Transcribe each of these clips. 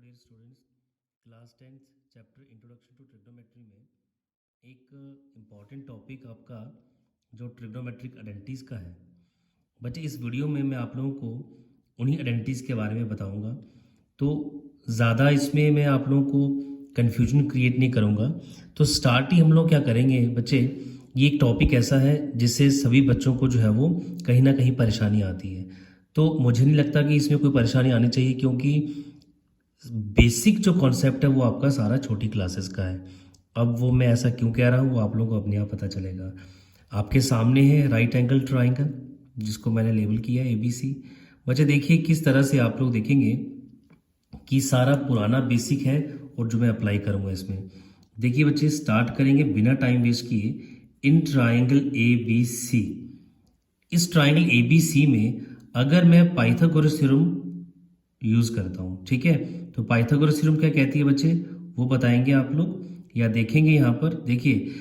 Dear students, class 10th chapter introduction to trigonometry में एक important topic आपका जो ट्रिग्नोमेट्रिक आइडेंटिटीज़ का है। बच्चे इस वीडियो में मैं आप लोगों को उन्हीं आइडेंटिटीज़ के बारे में बताऊंगा, तो ज़्यादा इसमें मैं आप लोगों को कन्फ्यूजन क्रिएट नहीं करूंगा। तो स्टार्ट ही हम लोग क्या करेंगे बच्चे, ये एक टॉपिक ऐसा है जिससे सभी बच्चों को जो है वो कहीं ना कहीं परेशानी आती है। तो मुझे नहीं लगता कि इसमें कोई परेशानी आनी चाहिए, क्योंकि बेसिक जो कॉन्सेप्ट है वो आपका सारा छोटी क्लासेस का है। अब वो मैं ऐसा क्यों कह रहा हूँ वो आप लोगों को अपने आप पता चलेगा। आपके सामने है राइट एंगल ट्राइंगल, जिसको मैंने लेबल किया है ABC। बच्चे देखिए किस तरह से आप लोग देखेंगे कि सारा पुराना बेसिक है और जो मैं अप्लाई करूँगा इसमें। देखिए बच्चे, स्टार्ट करेंगे बिना टाइम वेस्ट किए। इन ट्राइंगल ABC, इस ट्राइंगल ABC में अगर मैं पाइथागोरस थ्योरम यूज़ करता हूँ, ठीक है, तो पाइथागोरस थ्योरम क्या कहती है बच्चे वो बताएंगे आप लोग, या देखेंगे यहाँ पर। देखिए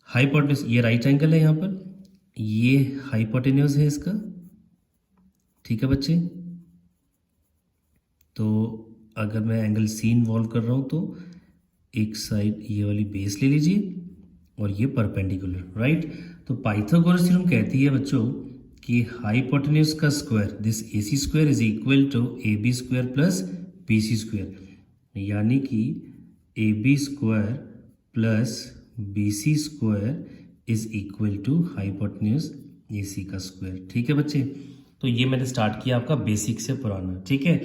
हाइपोटेन्यूज, ये राइट एंगल है, यहाँ पर ये हाइपोटेन्यूज है इसका, ठीक है बच्चे। तो अगर मैं एंगल C इन्वॉल्व कर रहा हूँ तो एक साइड ये वाली बेस ले लीजिए और ये परपेंडिकुलर, राइट। तो पाइथागोरस थ्योरम कहती है बच्चों कि हाइपोटेन्यूज का square, this AC square is equal to AB square plus BC square, यानी कि AB square plus BC square is equal to hypotenuse AC का स्क्वायर, ठीक है बच्चे। तो ये मैंने स्टार्ट किया आपका बेसिक से पुराना, ठीक है।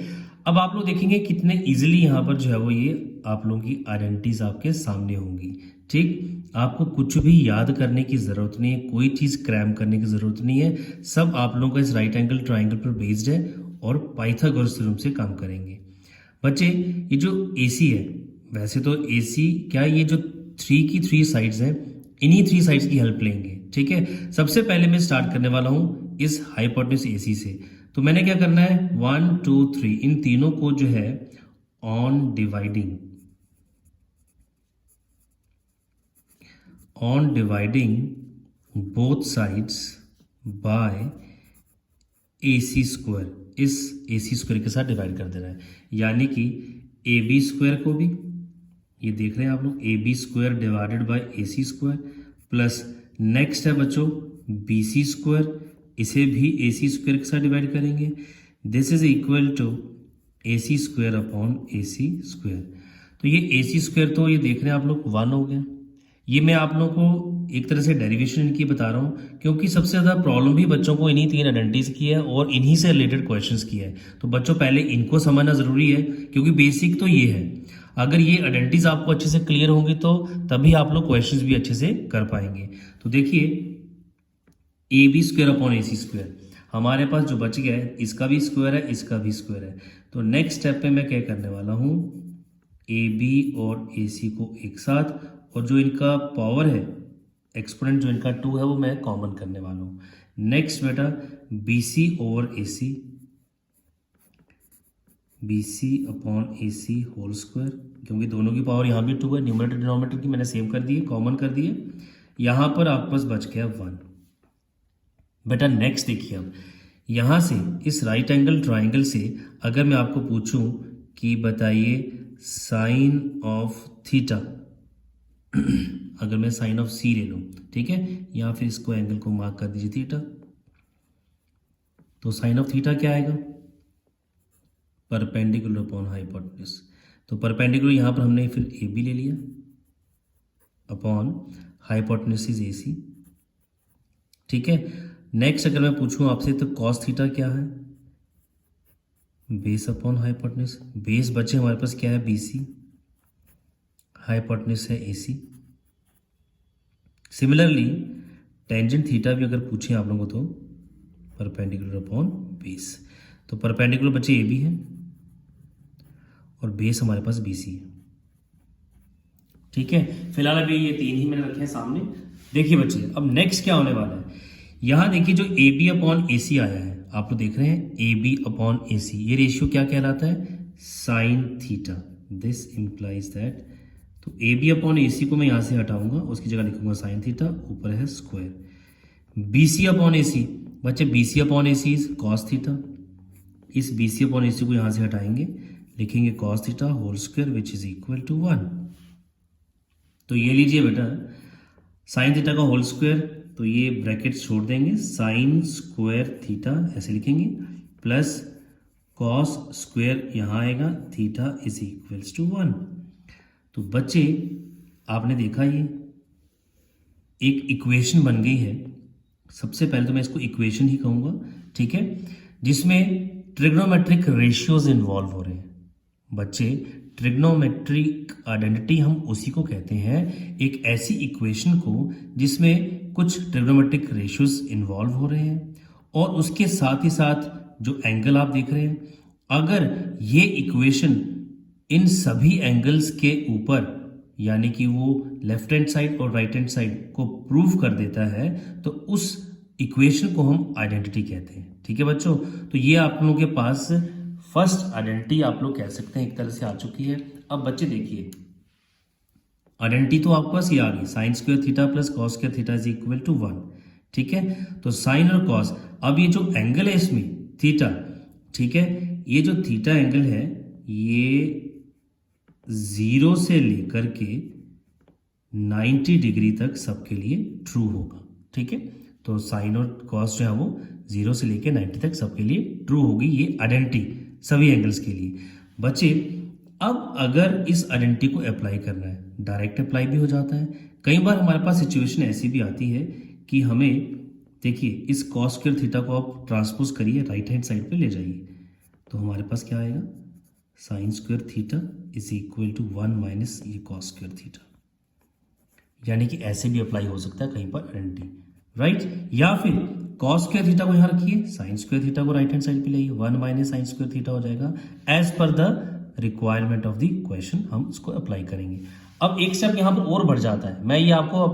अब आप लोग देखेंगे कितने इजीली यहाँ पर जो है वो ये आप लोगों की आइडेंटिटीज आपके सामने होंगी, ठीक। आपको कुछ भी याद करने की ज़रूरत नहीं है, कोई चीज़ क्रैम करने की ज़रूरत नहीं है, सब आप लोगों का इस राइट एंगल ट्राइंगल पर बेस्ड है और पाइथागोरस थ्योरम से काम करेंगे। बच्चे ये जो AC है, वैसे तो AC क्या, ये जो 3 की 3 साइड्स हैं, इन्हीं 3 साइड्स की हेल्प लेंगे, ठीक है। सबसे पहले मैं स्टार्ट करने वाला हूँ इस हाइपोटेन्यूज AC से। तो मैंने क्या करना है, 1 2 3 इन तीनों को जो है on dividing both sides by AC square, इस AC स्क्वायर के साथ डिवाइड कर देना है, यानी कि AB स्क्वायर को भी, ये देख रहे हैं आप लोग, AB square divided bye AC square, plus next है बच्चों BC स्क्वायर, इसे भी AC स्क्वायर के साथ डिवाइड करेंगे। This is equal to AC square upon AC square. तो ये AC स्क्वायर तो ये देख रहे हैं आप लोग 1 हो गया। ये मैं आप लोगों को एक तरह से डेरिवेशन इनकी बता रहा हूँ, क्योंकि सबसे ज़्यादा प्रॉब्लम भी बच्चों को इन्हीं 3 आइडेंटिटीज की है और इन्हीं से रिलेटेड क्वेश्चंस की है। तो बच्चों पहले इनको समझना जरूरी है, क्योंकि बेसिक तो ये है। अगर ये आइडेंटिटीज आपको अच्छे से क्लियर होंगी तो तभी आप लोग क्वेश्चंस भी अच्छे से कर पाएंगे। तो देखिए AB square upon AC square हमारे पास जो बच गया है, इसका भी स्क्वायर है, इसका भी स्क्वायर है। तो नेक्स्ट स्टेप पे मैं क्या करने वाला हूँ, AB और AC को एक साथ, और जो इनका पावर है एक्सपोनेंट जो इनका 2 है वो मैं कॉमन करने वाला हूँ। नेक्स्ट बेटा BC over AC, BC upon AC whole square, क्योंकि दोनों की पावर यहाँ भी 2 है, न्यूमरेटर डिनोमिनेटर की मैंने सेम कर दिए, कॉमन कर दिए। यहाँ पर आपके पास बच गया 1। बेटा नेक्स्ट देखिए, अब यहाँ से इस राइट एंगल ट्राइंगल से अगर मैं आपको पूछूं कि बताइए साइन ऑफ थीटा, अगर मैं साइन ऑफ C ले लूँ, ठीक है, या फिर इसको एंगल को मार्क कर दीजिए थीटा, तो साइन ऑफ थीटा क्या आएगा, परपेंडिकुलर अपॉन हाइपोटेन्यूज। तो परपेंडिकुलर यहाँ पर हमने फिर AB ले लिया अपॉन हाइपोटेन्यूज इज AC, ठीक है। नेक्स्ट अगर मैं पूछूं आपसे तो कॉस थीटा क्या है, बेस अपॉन हाइपोटेन्यूज। बेस बचे हमारे पास क्या है BC, हाइपोटेन्यूज है AC। सिमिलरली टेंजेंट थीटा भी अगर पूछें आप लोगों को तो परपेंडिकुलर अपॉन बेस। तो परपेंडिकुलर बच्चे AB है और बेस हमारे पास BC है, ठीक है। फिलहाल अभी ये 3 ही मैंने रखे हैं सामने। देखिए बच्चे अब नेक्स्ट क्या होने वाला है, यहाँ देखिए जो AB अपॉन AC आया है, आप लोग देख रहे हैं AB अपॉन AC, ये रेशियो क्या कहलाता है, sine theta. This implies that, तो AB अपॉन AC को मैं यहाँ से हटाऊंगा, उसकी जगह लिखूंगा साइन थीटा, ऊपर है स्क्वायर। BC अपॉन AC, बच्चे BC upon AC is cos theta, इस BC अपॉन AC को यहाँ से हटाएंगे, लिखेंगे cos theta whole square which is equal to 1। तो ये लीजिए बेटा साइन थीटा का होल स्क्वायर, तो ये ब्रैकेट छोड़ देंगे, साइन स्क्वायर थीटा ऐसे लिखेंगे प्लस कॉस स्क्वायर यहाँ आएगा, थीटा इज इक्वल्स टू 1। तो बच्चे आपने देखा ये एक इक्वेशन बन गई है। सबसे पहले तो मैं इसको इक्वेशन ही कहूँगा, ठीक है, जिसमें ट्रिग्नोमेट्रिक रेशियोज इन्वॉल्व हो रहे हैं। बच्चे ट्रिग्नोमेट्रिक आइडेंटिटी हम उसी को कहते हैं, एक ऐसी इक्वेशन को जिसमें कुछ ट्रिग्नोमेट्रिक रेशियोज इन्वॉल्व हो रहे हैं और उसके साथ ही साथ जो एंगल आप देख रहे हैं, अगर ये इक्वेशन इन सभी एंगल्स के ऊपर यानी कि वो लेफ्ट हैंड साइड और राइट हैंड साइड को प्रूव कर देता है तो उस इक्वेशन को हम आइडेंटिटी कहते हैं। ठीक है बच्चों, तो ये आप लोगों के पास फर्स्ट आइडेंटिटी आप लोग कह सकते हैं एक तरह से आ चुकी है। अब बच्चे देखिए आइडेंटिटी तो आपके पास ये आ गई, sine square theta plus cos square theta is equal to 1। ठीक है, तो साइन और कॉस, अब ये जो एंगल है इसमें थीटा, ठीक है, ये जो थीटा एंगल है ये 0 से लेकर के 90 डिग्री तक सबके लिए ट्रू होगा। ठीक है, तो साइन और कॉस जो है वो 0 से लेकर 90 तक सबके लिए ट्रू होगी, ये आइडेंटिटी सभी एंगल्स के लिए। बच्चे अब अगर इस आइडेंटिटी को अप्लाई करना है, डायरेक्ट अप्लाई भी हो जाता है, कई बार हमारे पास सिचुएशन ऐसी भी आती है कि हमें देखिए इस कॉस स्क्वायर थीटा को आप ट्रांसपोज करिए राइट हैंड साइड पे ले जाइए, तो हमारे पास क्या आएगा, sine square theta is equal to 1 minus ये कॉस स्क्वायर थीटा। यानी कि ऐसे भी अप्लाई हो सकता है कहीं पर आइडेंटिटी, राइट। या फिर कॉस स्क्वायर थीटा को यहाँ रखिए, साइन स्क्वायर थीटा को राइट हैंड साइड पे लाइए, 1 माइनस साइन स्क्वायर थीटा हो जाएगा। As per the requirement of the question हम इसको अप्लाई करेंगे। अब एक स्टेप यहाँ पर और बढ़ जाता है, मैं ये आपको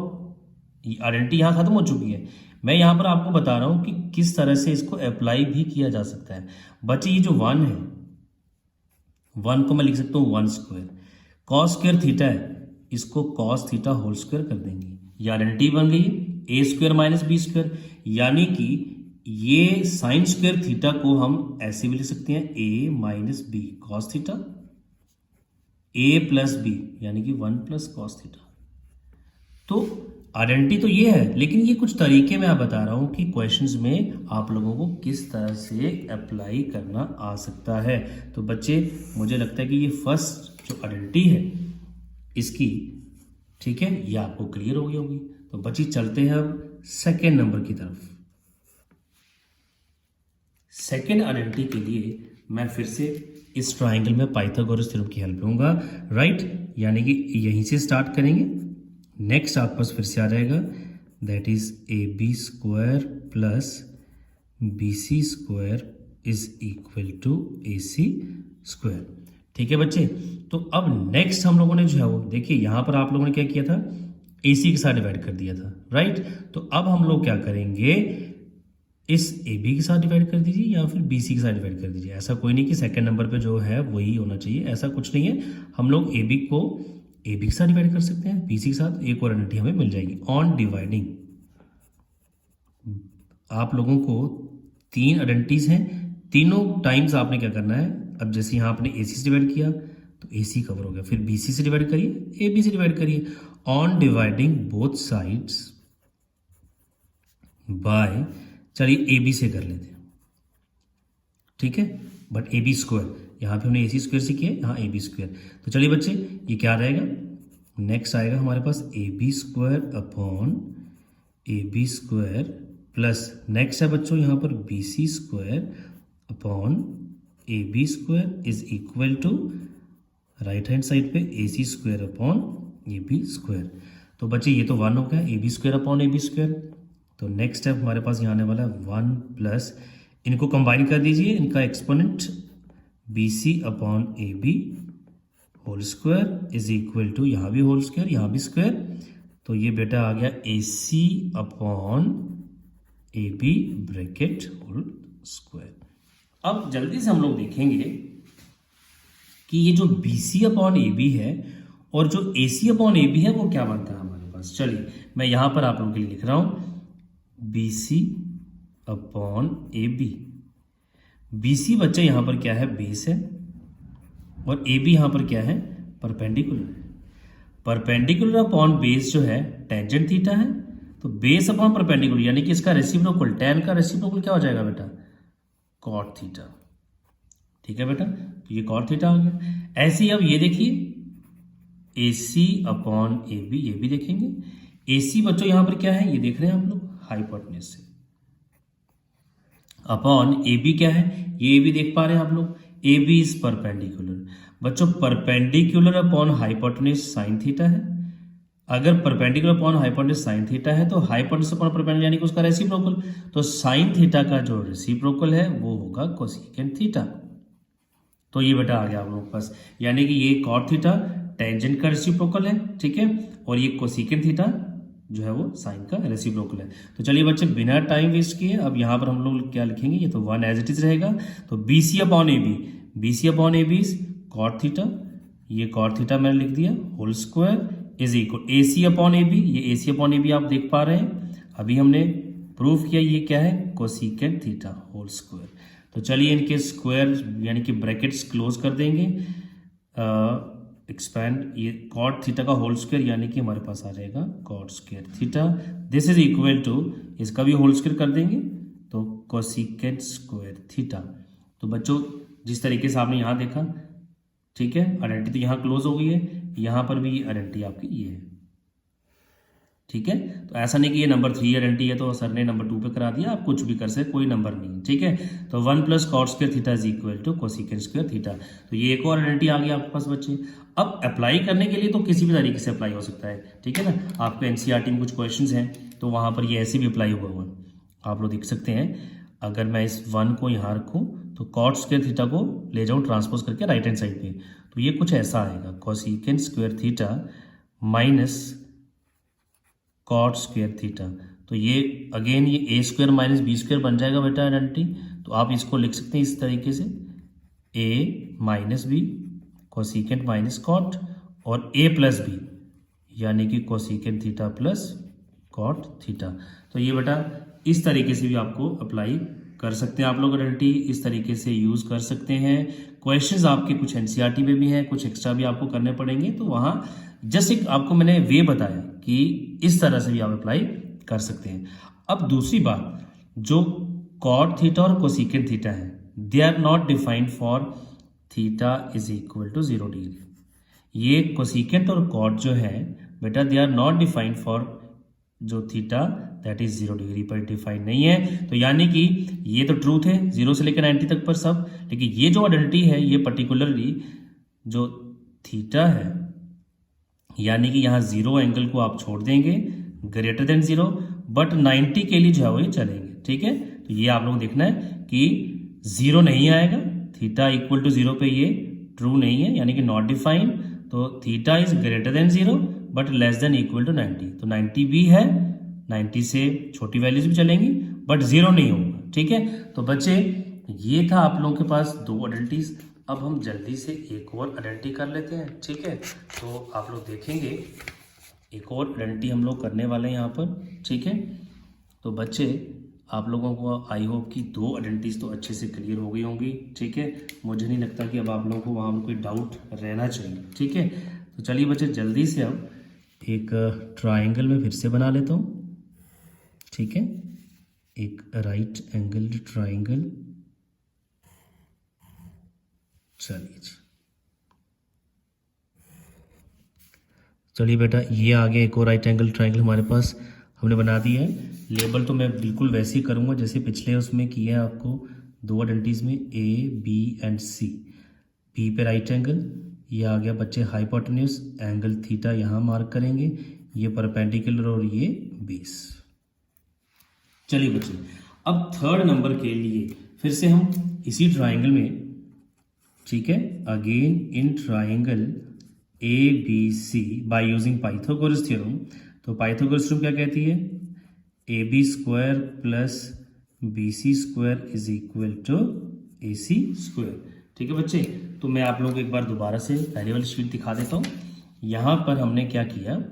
आइडेंटिटी यहाँ खत्म हो चुकी है, मैं यहाँ पर आपको बता रहा हूँ कि किस तरह से इसको अप्लाई भी किया जा सकता है। बच्चे ये जो 1 है, 1 को मैं लिख सकता हूँ 1 स्क्वायर, कॉस स्क्वायर थीटा है इसको कॉस थीटा होल स्क्वायर कर देंगे, ये आइडेंटिटी बन गई ए स्क्वायर माइनस बी स्क्वायर। यानी कि ये साइन स्क्वायर थीटा को हम ऐसे भी लिख सकते हैं ए माइनस बी कॉस थीटा, ए प्लस बी यानी कि 1 प्लस कॉस थीटा। तो आइडेंटिटी तो ये है, लेकिन ये कुछ तरीके मैं आप बता रहा हूं कि क्वेश्चंस में आप लोगों को किस तरह से अप्लाई करना आ सकता है। तो बच्चे मुझे लगता है कि ये फर्स्ट जो आइडेंटिटी है इसकी, ठीक है, ये आपको क्लियर हो गई होगी। तो बच्चे चलते हैं अब सेकेंड नंबर की तरफ। सेकेंड आइडेंटिटी के लिए मैं फिर से इस ट्राइंगल में पाइथागोरस थ्योरम की हेल्प लूंगा, राइट। यानी कि यहीं से स्टार्ट करेंगे, नेक्स्ट आपके पास फिर से आ जाएगा that is A B square plus B C square is equal to A C square. ठीक है बच्चे, तो अब नेक्स्ट हम लोगों ने जो है वो देखिए यहाँ पर आप लोगों ने क्या किया था, ए सी के साथ डिवाइड कर दिया था, राइट। तो अब हम लोग क्या करेंगे, इस ए बी के साथ डिवाइड कर दीजिए या फिर बी सी के साथ डिवाइड कर दीजिए। ऐसा कोई नहीं कि सेकंड नंबर पे जो है वही होना चाहिए, ऐसा कुछ नहीं है। हम लोग ए बी को ए बी के साथ डिवाइड कर सकते हैं, बी सी के साथ, एक और आइडेंटिटी हमें मिल जाएगी। ऑन डिवाइडिंग आप लोगों को 3 आइडेंटिटीज हैं, तीनों टाइम्स आपने क्या करना है, अब जैसे यहाँ आपने ए सी से डिवाइड किया तो ए सी कवर हो गया, फिर बी सी से डिवाइड करिए, ए बी से डिवाइड करिए। On dividing both sides by, चलिए ए बी से कर लेते हैं, ठीक है, बट ए बी स्क्वायर, यहाँ पे हमने ए सी स्क्वायर से किया, यहाँ ए बी स्क्वायर। तो चलिए बच्चे ये क्या रहेगा, नेक्स्ट आएगा हमारे पास A B square upon A B square plus next है बच्चों यहाँ पर B C square upon A B square is equal to right hand side पे A C square upon A B square. तो बच्चे ये तो 1 हो गया, A B square upon A B square. तो नेक्स्ट स्टेप हमारे पास यहाँ आने वाला है 1 प्लस, इनको कंबाइन कर दीजिए, इनका exponent B C upon A B whole square is equal to यहाँ भी होल स्क्वायर यहाँ भी स्क्वायर। तो ये बेटा आ गया A C upon A B bracket whole square. अब जल्दी से हम लोग देखेंगे कि ये जो B C upon A B है और जो ए सी अपॉन ए बी है वो क्या बनता है हमारे पास। चलिए मैं यहाँ पर आप लोगों के लिए लिख रहा हूँ B C upon A B. B C बच्चे यहाँ पर क्या है, बेस है, और ए बी यहाँ पर क्या है, परपेंडिकुलर है। परपेंडिकुलर अपॉन बेस जो है टेंजेंट थीटा है, तो बेस अपॉन परपेंडिकुलर यानी कि इसका रेसिप्रोकल, tan का रेसिप्रोकल क्या हो जाएगा बेटा, कॉट थीटा। ठीक है बेटा, तो ये कॉट थीटा आ गया। ऐसे ही अब ये देखिए ए सी अपॉन ए बी, ये भी देखेंगे। ए सी बच्चों यहाँ पर क्या है, ये देख रहे हैं आप लोग, हाइपोटेन्यूज से, अपॉन ए बी क्या है, ये भी देख पा रहे हैं आप लोग, ए बी इज परपेंडिकुलर। बच्चों perpendicular upon hypotenuse sine theta है। अगर perpendicular upon hypotenuse sine theta है तो हाइपोटेन्यूज अपॉन परपेंडिकुलर यानी कि उसका रेसिप्रोकल, तो साइन थीटा का जो रेसिप्रोकल है वो होगा कोसेकेंट थीटा। तो ये बेटा आ गया आप लोगों के पास, यानी कि ये कॉट थीटा टेंजेंट का रेसिप्रोकल है, ठीक है, और ये कोसेकेंट थीटा जो है वो साइन का रेसिप्रोकल है। तो चलिए बच्चे बिना टाइम वेस्ट किए अब यहाँ पर हम लोग क्या लिखेंगे, ये तो 1 एज इट इज रहेगा। तो B C upon A B, B C upon A B cot theta, ये कॉट थीटा मैंने लिख दिया, whole square is equal A C upon A B, ये A C upon A B आप देख पा रहे हैं, अभी हमने प्रूफ किया ये क्या है, कोसेकेंट थीटा होल स्क्वायर। तो चलिए इनके स्क्वायर यानी कि ब्रैकेट्स क्लोज कर देंगे, एक्सपैंड, ये कॉट थीटा का होल स्क्वायर यानी कि हमारे पास आ जाएगा cot square theta, this is equal to, इसका भी होल स्क्वायर कर देंगे तो कोसेकेंट स्क्वायर थीटा। तो बच्चों जिस तरीके से आपने यहाँ देखा, ठीक है, आइडेंटिटी तो यहाँ क्लोज हो गई है, यहाँ पर भी आइडेंटिटी आपकी ये है, ठीक है। तो ऐसा नहीं कि ये नंबर 3 आइडेंटिटी है तो सर ने नंबर 2 पे करा दिया, आप कुछ भी कर सकते, कोई नंबर नहीं, ठीक है। तो 1 plus cot square theta is equal to cosecant square theta. तो ये एक और आइडेंटिटी आ गई आपके पास बच्चे। अब अप्लाई करने के लिए तो किसी भी तरीके से अप्लाई हो सकता है, ठीक है ना। आपको एनसीईआरटी में कुछ क्वेश्चंस हैं तो वहाँ पर ये ऐसे भी अप्लाई हुआ हुआ आप लोग देख सकते हैं। अगर मैं इस 1 को यहाँ रखूँ तो कॉट स्क्वायर थीटा को ले जाऊँ ट्रांसपोज करके राइट हैंड साइड पे, तो ये कुछ ऐसा आएगा, cosecant square theta minus cot square theta. तो ये अगेन ये A square minus B square बन जाएगा बेटा आइडेंटिटी। तो आप इसको लिख सकते हैं इस तरीके से, A minus B cosecant minus cot, और ए प्लस बी यानी कि cosecant theta plus cot theta. तो ये बेटा इस तरीके से भी आपको अप्लाई कर सकते हैं आप लोग, आइडेंटिटी इस तरीके से यूज कर सकते हैं। क्वेश्चंस आपके कुछ एनसीईआरटी में भी हैं, कुछ एक्स्ट्रा भी आपको करने पड़ेंगे, तो वहाँ जस्ट एक आपको मैंने वे बताया कि इस तरह से भी आप अप्लाई कर सकते हैं। अब दूसरी बात, जो कॉट थीटा और कोसेकेंट थीटा है, they are not defined for theta is equal to 0 degree. ये कोसेकेंट और कॉट जो है बेटा they are not defined for जो थीटा दैट इज 0 डिग्री पर डिफाइंड नहीं है। तो यानी कि ये तो ट्रूथ है 0 से लेकर 90 तक पर सब, लेकिन ये जो आइडेंटिटी है ये पर्टिकुलरली जो थीटा है यानी कि यहाँ 0 एंगल को आप छोड़ देंगे ग्रेटर देन 0, बट 90 के लिए जो है वो ये चलेंगे, ठीक है। तो ये आप लोगों को देखना है कि 0 नहीं आएगा, थीटा इक्वल टू 0 पे ये ट्रू नहीं है यानी कि नॉट डिफाइंड। तो theta is greater than 0 but less than equal to 90, तो 90 भी है, 90 से छोटी वैल्यूज भी चलेंगी बट 0 नहीं होगा, ठीक है। तो बच्चे ये था आप लोगों के पास 2 आइडेंटिटीज। अब हम जल्दी से एक और आइडेंटिटी कर लेते हैं, ठीक है। तो आप लोग देखेंगे एक और आइडेंटिटी हम लोग करने वाले हैं यहाँ पर, ठीक है। तो बच्चे आप लोगों को आई होप कि 2 आइडेंटिटीज तो अच्छे से क्लियर हो गई होंगी, ठीक है। मुझे नहीं लगता कि अब आप लोगों को वहाँ पर कोई डाउट रहना चाहिए, ठीक है। तो चलिए बच्चे जल्दी से अब एक ट्राइंगल में फिर से बना लेता हूँ, ठीक है। एक राइट एंगल्ड ट्राइंगल, चलिए बेटा ये आ गया एक और राइट एंगल ट्राइंगल हमारे पास, हमने बना दिया है। लेबल तो मैं बिल्कुल वैसे ही करूँगा जैसे पिछले उसमें किया है आपको 2 आइडेंटिटीज में, A B and C. B पे राइट एंगल, ये आ गया बच्चे हाइपोटेन्यूज, एंगल थीटा यहाँ मार्क करेंगे, ये परपेंडिकुलर और ये बेस। चलिए बच्चे अब 3rd नंबर के लिए फिर से हम इसी ट्राइंगल में, ठीक है, again in triangle A B C by using Pythagoras theorem. तो पाइथागोरस थ्योरम क्या कहती है, A B square plus B C square is equal to A C square, ठीक है बच्चे। तो मैं आप लोगों को एक बार दोबारा से पहले वाली शीट दिखा देता हूँ। यहाँ पर हमने क्या किया,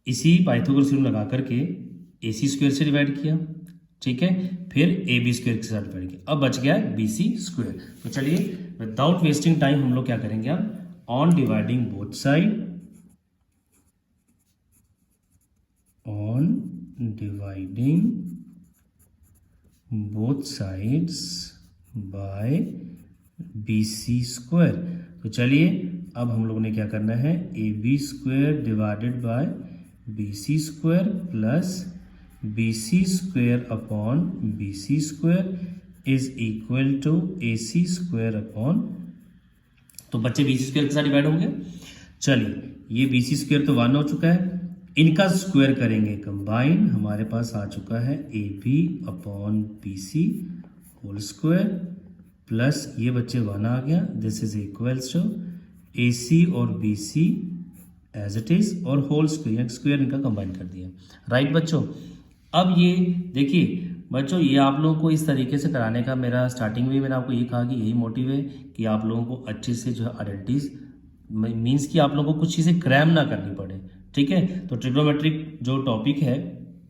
इसी पाइथागोरस थ्योरम लगा करके ए सी स्क्वायर से डिवाइड किया, ठीक है, फिर ए बी स्क्वायर के साथ डिवाइड किया, अब बच गया बी सी स्क्वायर। तो चलिए विदाउट वेस्टिंग टाइम हम लोग क्या करेंगे अब, on dividing both side, on dividing both sides by BC square. तो चलिए अब हम लोग ने क्या करना है, AB square divided by BC square plus BC square upon BC square is equal to AC square upon, तो बच्चे BC स्क्वायर के साथ डिवाइड होंगे। चलिए ये BC स्क्वायर तो 1 हो चुका है, इनका स्क्वायर करेंगे कंबाइन, हमारे पास आ चुका है AB upon BC whole square plus ये बच्चे 1 आ गया, this is equals to AC और BC एज इट इज और होल स्क्वायर, स्क्वायर इनका कंबाइन कर दिया, राइट बच्चों। अब ये देखिए बच्चों, ये आप लोगों को इस तरीके से कराने का मेरा स्टार्टिंग में मैंने आपको ये कहा कि यही मोटिव है कि आप लोगों को अच्छे से जो है आइडेंटिटीज मीन्स कि आप लोगों को कुछ चीज़ें क्रैम ना करनी पड़े, ठीक है। तो ट्रिग्नोमेट्रिक जो टॉपिक है,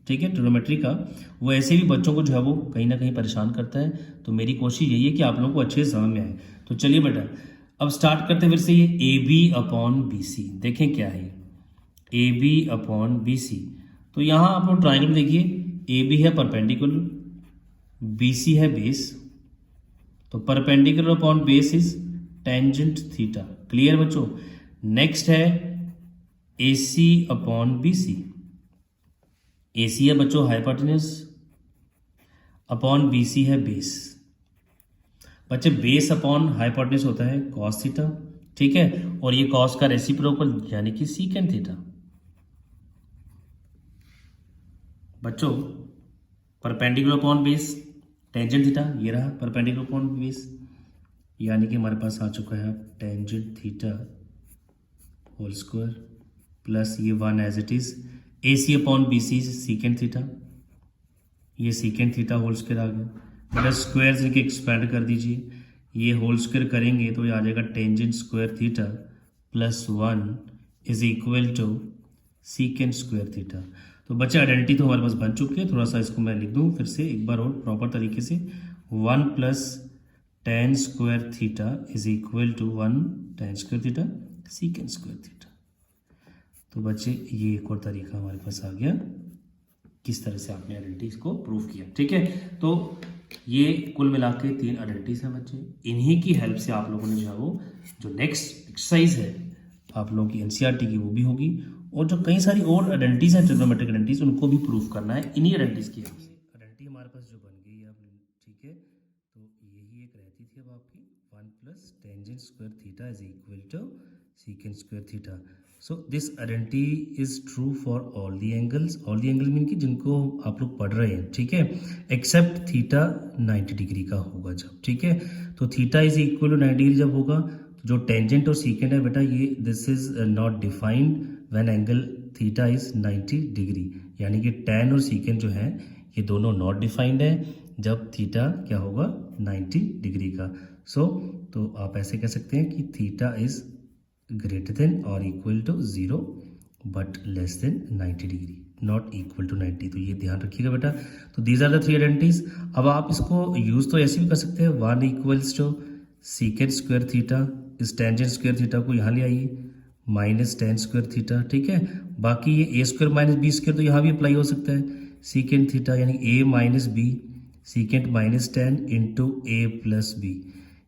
ठीक है, ट्रिग्नोमेट्री का, वो ऐसे भी बच्चों को जो है वो कहीं ना कहीं परेशान करता है। तो मेरी कोशिश यही है कि आप लोगों को अच्छे से समझ में आए। तो चलिए बेटा अब स्टार्ट करते हैं फिर से। ये AB अपॉन BC देखें क्या है, AB अपॉन BC। तो यहाँ आप लोग ट्राइंगल देखिए, AB है परपेंडिकुलर, BC है बेस, तो perpendicular upon base is tangent theta, clear बच्चों। नेक्स्ट है AC अपॉन BC, AC है बच्चों हाइपोटेन्यूज अपॉन BC है बेस। बच्चे बेस अपॉन हाइपोटेन्यूज होता है कॉस थीटा, ठीक है, और ये कॉस का रेसिप्रोकल यानी कि सीकेंट थीटा। बच्चों perpendicular upon base tangent theta, ये रहा परपेंडिकुलर अपॉन बेस, यानी कि हमारे पास आ चुका है tangent theta whole square plus ये 1 as it is AC upon BC secant theta, ये सीकेंट थीटा होल स्क्वायर आ गया। बेटा स्क्वायर इनके एक्सपेंड कर दीजिए, ये होल स्क्वायर करेंगे तो ये आ जाएगा tangent square theta plus 1 is equal to secant square theta. तो बच्चे आइडेंटिटी तो हमारे पास बन चुकी है, थोड़ा सा इसको मैं लिख दूँ फिर से एक बार और प्रॉपर तरीके से। 1 plus ten square theta is equal to 1 ten square theta secant square theta. तो बच्चे ये एक और तरीका हमारे पास आ गया किस तरह से आपने आइडेंटिटीज को प्रूव किया, ठीक है। तो ये कुल मिला के 3 आइडेंटिटीज हैं बच्चे, इन्हीं की हेल्प से आप लोगों ने जो है वो जो नेक्स्ट एक्सरसाइज है आप लोगों की NCERT की वो भी होगी, और जो कई सारी और आइडेंटिटीज हैं ट्रिग्नोमेट्रिक आइडेंटिटीज उनको भी प्रूव करना है इन्हीं आइडेंटिटीज की हेल्प से। आइडेंटिटी हमारे पास जो बन गई है अब, ठीक है, तो यही एक रहती थी अब आपकी 1 plus tangent square theta is equal to secant square theta. So this identity is true for all the angles, all the angle mean की जिनको आप लोग पढ़ रहे हैं, ठीक है, एक्सेप्ट थीटा 90 डिग्री का होगा जब, ठीक है। तो theta is equal to 90 degree जब होगा, तो जो टेंजेंट और सीकेंट है बेटा ये this is not defined when angle theta is 90 degree, यानी कि टेन और सीकेंट जो है ये दोनों नॉट डिफाइंड है जब थीटा क्या होगा 90 डिग्री का। सो तो आप ऐसे कह सकते हैं कि थीटा इज ग्रेटर देन और equal to 0 but less than 90 degree, not equal to 90। तो ये ध्यान रखिएगा बेटा। तो दीज आर द 3 आइडेंटिटीज। अब आप इसको यूज तो ऐसे भी कर सकते हैं, 1 equals to secant square theta, इस टेंजेंट स्क्वायर थीटा को यहाँ ले आइए माइनस टेन स्क्वायर थीटा, ठीक है। बाकी ये A square minus B square तो यहाँ भी अप्लाई हो सकता है, सीकेंट थीटा यानी A minus B secant minus ten into A plus B.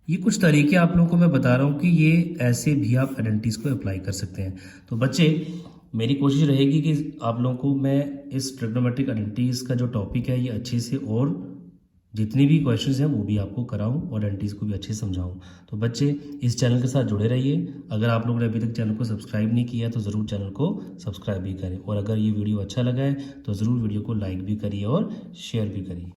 ये कुछ तरीके आप लोगों को मैं बता रहा हूँ कि ये ऐसे भी आप आइडेंटिटीज को अप्लाई कर सकते हैं। तो बच्चे मेरी कोशिश रहेगी कि आप लोगों को मैं इस ट्रिग्नोमेट्रिक आइडेंटिटीज का जो टॉपिक है ये अच्छे से और जितनी भी क्वेश्चंस हैं वो भी आपको कराऊं और आइडेंटिटीज को भी अच्छे से समझाऊं। तो बच्चे इस चैनल के साथ जुड़े रहिए। अगर आप लोगों ने अभी तक चैनल को सब्सक्राइब नहीं किया तो ज़रूर चैनल को सब्सक्राइब भी करें, और अगर ये वीडियो अच्छा लगा है तो ज़रूर वीडियो को लाइक भी करिए और शेयर भी करिए।